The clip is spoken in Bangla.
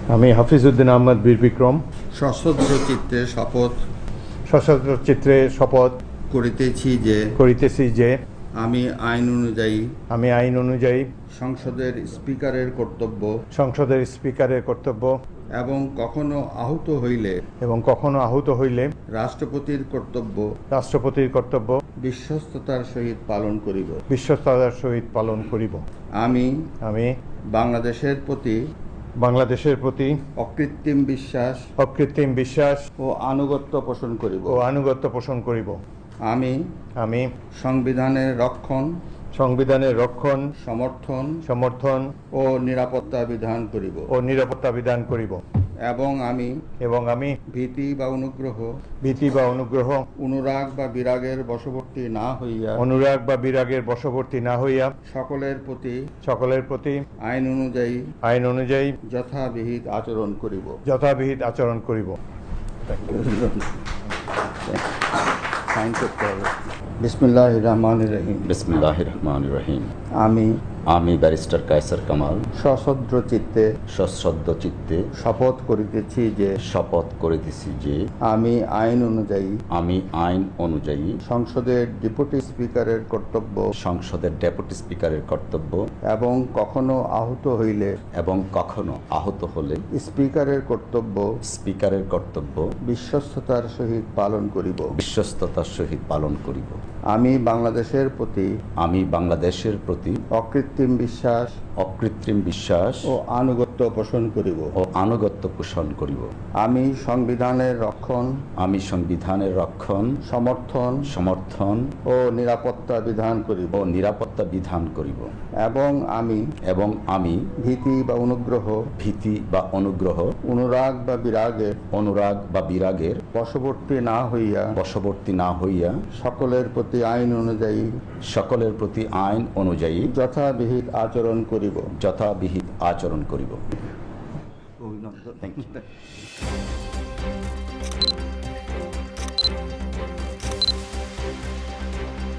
আমি হাফিজউদ্দিন আহমদ বীর বিক্রম সশস্ত্র চিত্তে সশস্ত্র চিত্রে শপথ করিতেছি যে আমি আইন অনুযায়ী সংসদের স্পিকারের কর্তব্য এবং কখনো আহত হইলে রাষ্ট্রপতির কর্তব্য বিশ্বস্ততার সহিত পালন করিব। আমি বাংলাদেশের প্রতি অকৃত্রিম বিশ্বাস ও আনুগত্য পোষণ করিব। আমি সংবিধানের রক্ষণ সমর্থন ও নিরাপত্তা বিধান করিব এবং আমি ভীতি বা অনুগ্রহ অনুরাগ বা বিরাগের বশবর্তী না হইয়া সকলের প্রতি আইন অনুযায়ী যথাবিহিত আচরণ করিব। বিসমিল্লাহির রহমানির রহিম। আমি ব্যারিস্টার কায়সার কামাল সশ্রদ্ধ চিত্তে শপথ করিতেছি যে আমি আইন অনুযায়ী সংসদের ডেপুটি স্পিকারের কর্তব্য এবং কখনো আহত হলে স্পিকারের কর্তব্য বিশ্বস্ততার সহিত পালন করিব। আমি বাংলাদেশের প্রতি অকৃত্রিম বিশ্বাস ও আনুগত্য পোষণ করিব। আমি সংবিধানের রক্ষণ সমর্থন ও নিরাপত্তা বিধান করিব এবং আমি ভীতি বা অনুগ্রহ অনুরাগ বা বিরাগের বশবর্তী না হইয়া সকলের প্রতি আইন অনুযায়ী যথাবিহিত আচরণ করিব। অভিনন্দন। Thank you.